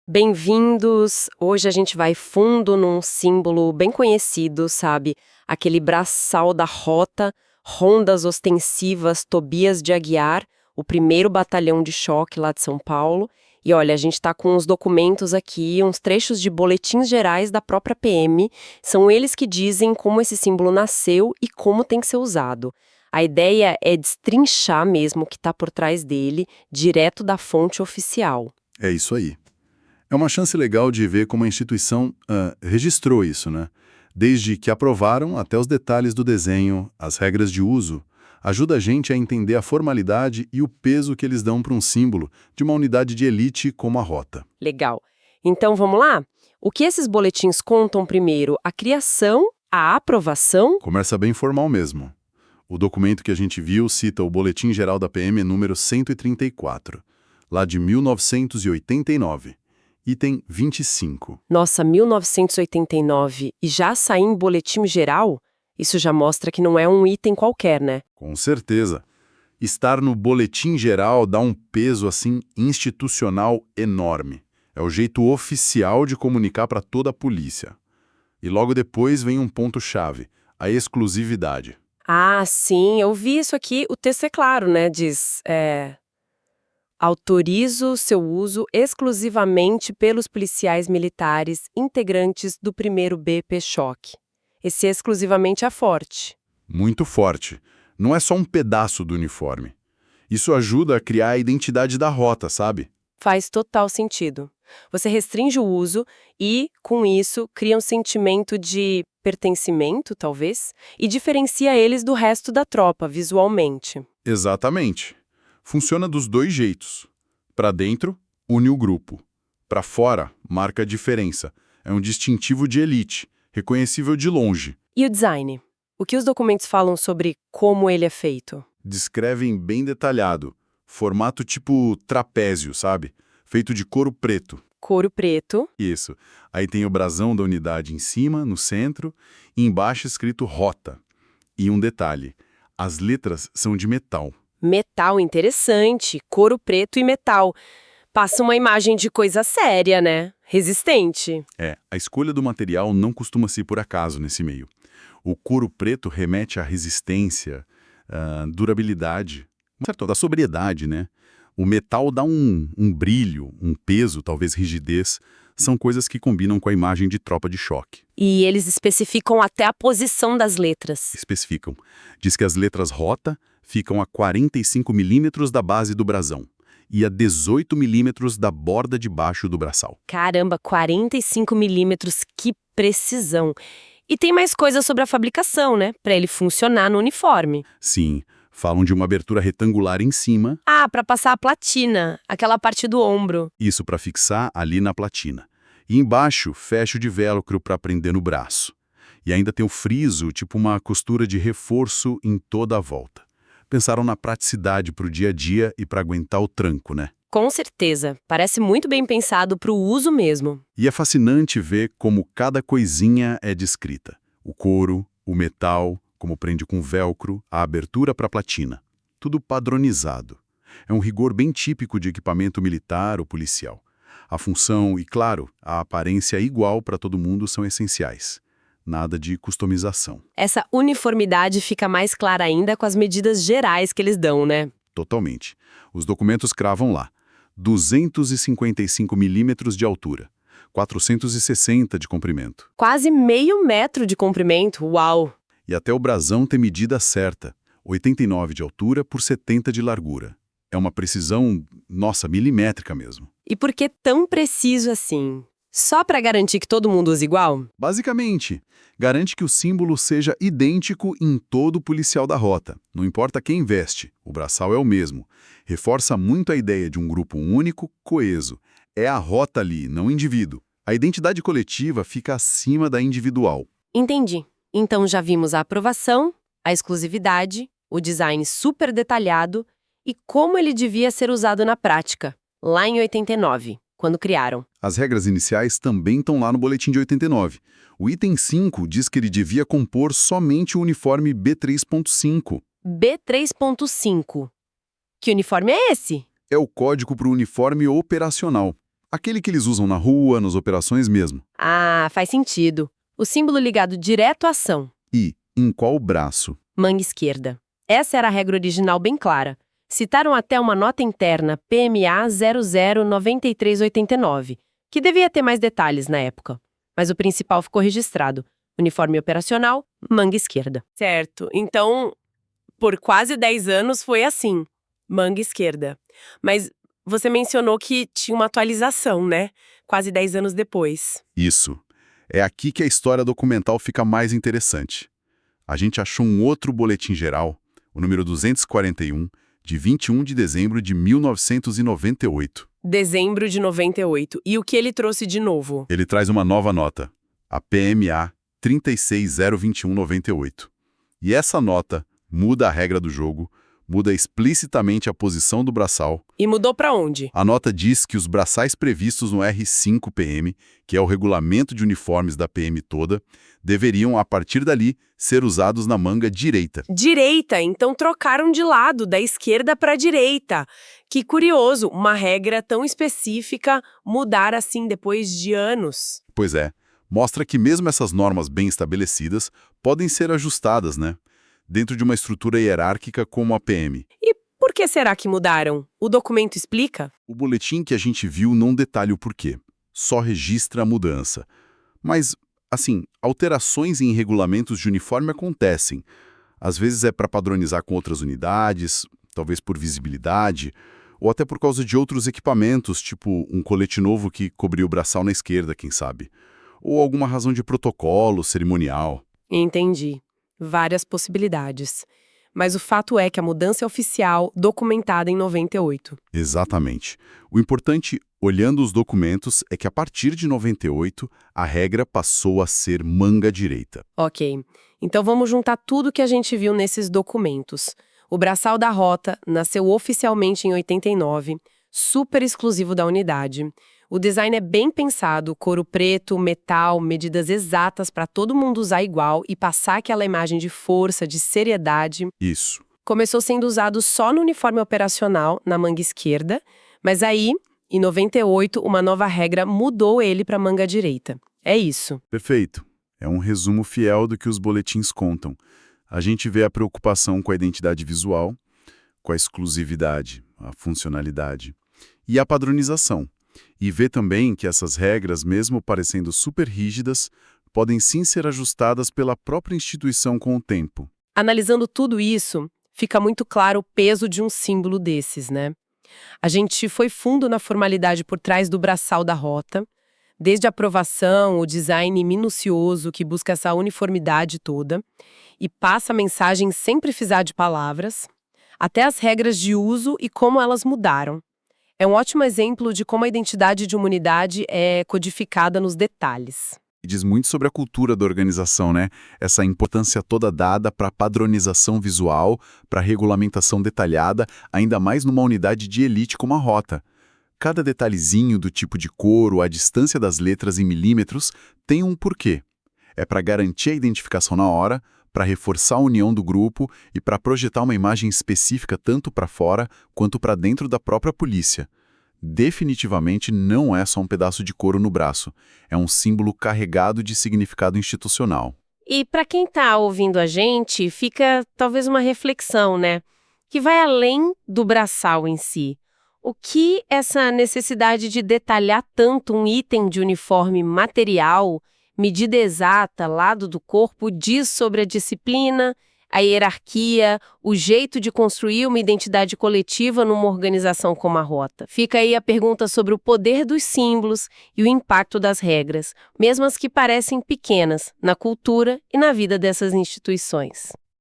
Bem-vindos! Hoje a gente vai fundo num símbolo bem conhecido, sabe? Aquele braçal da rota, rondas ostensivas Tobias de Aguiar, o primeiro batalhão de choque lá de São Paulo. E olha, a gente tá com uns documentos aqui, uns trechos de boletins gerais da própria PM. São eles que dizem como esse símbolo nasceu e como tem que ser usado. A ideia é destrinchar mesmo o que está por trás dele, direto da fonte oficial. É isso aí. É uma chance legal de ver como a instituição registrou isso, né? Desde que aprovaram até os detalhes do desenho, as regras de uso, ajuda a gente a entender a formalidade e o peso que eles dão para um símbolo de uma unidade de elite como a rota. Legal. Então vamos lá? O que esses boletins contam primeiro? A criação, a aprovação? Começa bem formal mesmo. O documento que a gente viu cita o Boletim Geral da PM número 134, lá de 1989. Item 25. Nossa, 1989 e já sair em boletim geral? Isso já mostra que não é um item qualquer, né? Com certeza. Estar no Boletim Geral dá um peso, assim, institucional enorme. É o jeito oficial de comunicar para toda a polícia. E logo depois vem um ponto-chave, a exclusividade. Ah, sim, eu vi isso aqui. O texto é claro, né? Diz, autorizo seu uso exclusivamente pelos policiais militares integrantes do 1º BP Choque. Esse exclusivamente é forte. Muito forte. Não é só um pedaço do uniforme. Isso ajuda a criar a identidade da rota, sabe? Faz total sentido. Você restringe o uso e, com isso, cria um sentimento de pertencimento, talvez, e diferencia eles do resto da tropa, visualmente. Exatamente. Funciona dos dois jeitos. Para dentro, une o grupo. Para fora, marca a diferença. É um distintivo de elite, reconhecível de longe. E o design? O que os documentos falam sobre como ele é feito? Descrevem bem detalhado. Formato tipo trapézio, sabe? Feito de couro preto. Couro preto. Isso. Aí tem o brasão da unidade em cima, no centro, e embaixo escrito rota. E um detalhe, as letras são de metal. Metal interessante, couro preto e metal. Passa uma imagem de coisa séria, né? Resistente. A escolha do material não costuma ser por acaso nesse meio. O couro preto remete à resistência, à durabilidade, certo, da sobriedade, né? O metal dá um brilho, um peso, talvez rigidez. São coisas que combinam com a imagem de tropa de choque. E eles especificam até a posição das letras. Especificam. Diz que as letras rota ficam a 45 milímetros da base do brasão e a 18 milímetros da borda de baixo do braçal. Caramba, 45 milímetros, que precisão! E tem mais coisas sobre a fabricação, né? Para ele funcionar no uniforme. Sim, falam de uma abertura retangular em cima. Ah, para passar a platina, aquela parte do ombro. Isso para fixar ali na platina. E embaixo, fecho de velcro para prender no braço. E ainda tem o friso, tipo uma costura de reforço em toda a volta. Pensaram na praticidade para o dia a dia e para aguentar o tranco, né? Com certeza. Parece muito bem pensado para o uso mesmo. E é fascinante ver como cada coisinha é descrita. O couro, o metal, como prende com velcro, a abertura para a platina. Tudo padronizado. É um rigor bem típico de equipamento militar ou policial. A função e, claro, a aparência igual para todo mundo são essenciais. Nada de customização. Essa uniformidade fica mais clara ainda com as medidas gerais que eles dão, né? Totalmente. Os documentos cravam lá. 255 milímetros de altura. 460 de comprimento. Quase meio metro de comprimento, uau! E até o brasão tem medida certa. 89 de altura por 70 de largura. É uma precisão, nossa, milimétrica mesmo. E por que tão preciso assim? Só para garantir que todo mundo usa igual? Basicamente, garante que o símbolo seja idêntico em todo policial da rota. Não importa quem veste, o braçal é o mesmo. Reforça muito a ideia de um grupo único, coeso. É a rota ali, não o indivíduo. A identidade coletiva fica acima da individual. Entendi. Então já vimos a aprovação, a exclusividade, o design super detalhado e como ele devia ser usado na prática, lá em 89. Quando criaram. As regras iniciais também estão lá no boletim de 89. O item 5 diz que ele devia compor somente o uniforme B3.5. B3.5. Que uniforme é esse? É o código para o uniforme operacional. Aquele que eles usam na rua, nas operações mesmo. Ah, faz sentido. O símbolo ligado direto à ação. E em qual braço? Manga esquerda. Essa era a regra original bem clara. Citaram até uma nota interna PMA 009389, que devia ter mais detalhes na época. Mas o principal ficou registrado. Uniforme operacional, manga esquerda. Certo. Então, por quase 10 anos foi assim. Manga esquerda. Mas você mencionou que tinha uma atualização, né? Quase 10 anos depois. Isso. É aqui que a história documental fica mais interessante. A gente achou um outro boletim geral, o número 241, de 21 de dezembro de 1998. Dezembro de 98. E o que ele trouxe de novo? Ele traz uma nova nota, a PMA 3602198. E essa nota muda a regra do jogo, muda explicitamente a posição do braçal. E mudou para onde? A nota diz que os braçais previstos no R5PM, que é o regulamento de uniformes da PM toda, deveriam, a partir dali, ser usados na manga direita. Direita, então trocaram de lado, da esquerda para a direita. Que curioso, uma regra tão específica mudar assim depois de anos. Pois é, mostra que mesmo essas normas bem estabelecidas podem ser ajustadas, né? Dentro de uma estrutura hierárquica como a PM. E por que será que mudaram? O documento explica? O boletim que a gente viu não detalha o porquê, só registra a mudança. Mas, assim, alterações em regulamentos de uniforme acontecem. Às vezes é para padronizar com outras unidades, talvez por visibilidade, ou até por causa de outros equipamentos, tipo um colete novo que cobriu o braçal na esquerda, quem sabe. Ou alguma razão de protocolo, cerimonial. Entendi. Várias possibilidades. Mas o fato é que a mudança é oficial, documentada em 98. Exatamente. O importante, olhando os documentos, é que a partir de 98, a regra passou a ser manga direita. Ok. Então vamos juntar tudo que a gente viu nesses documentos. O braçal da rota nasceu oficialmente em 89, super exclusivo da unidade. O design é bem pensado, couro preto, metal, medidas exatas para todo mundo usar igual e passar aquela imagem de força, de seriedade. Isso. Começou sendo usado só no uniforme operacional, na manga esquerda, mas aí, em 98, uma nova regra mudou ele para a manga direita. É isso. Perfeito. É um resumo fiel do que os boletins contam. A gente vê a preocupação com a identidade visual, com a exclusividade, a funcionalidade e a padronização. E vê também que essas regras, mesmo parecendo super rígidas, podem sim ser ajustadas pela própria instituição com o tempo. Analisando tudo isso, fica muito claro o peso de um símbolo desses, né? A gente foi fundo na formalidade por trás do braçal da rota, desde a aprovação, o design minucioso que busca essa uniformidade toda e passa a mensagem sem precisar de palavras, até as regras de uso e como elas mudaram. É um ótimo exemplo de como a identidade de uma unidade é codificada nos detalhes. E diz muito sobre a cultura da organização, né? Essa importância toda dada para a padronização visual, para a regulamentação detalhada, ainda mais numa unidade de elite como a rota. Cada detalhezinho do tipo de couro, a distância das letras em milímetros, tem um porquê. É para garantir a identificação na hora, para reforçar a união do grupo e para projetar uma imagem específica tanto para fora quanto para dentro da própria polícia. Definitivamente não é só um pedaço de couro no braço, é um símbolo carregado de significado institucional. E para quem está ouvindo a gente, fica talvez uma reflexão, né? Que vai além do braçal em si. O que essa necessidade de detalhar tanto um item de uniforme material, medida exata, lado do corpo, diz sobre a disciplina, a hierarquia, o jeito de construir uma identidade coletiva numa organização como a Rota? Fica aí a pergunta sobre o poder dos símbolos e o impacto das regras, mesmo as que parecem pequenas, na cultura e na vida dessas instituições.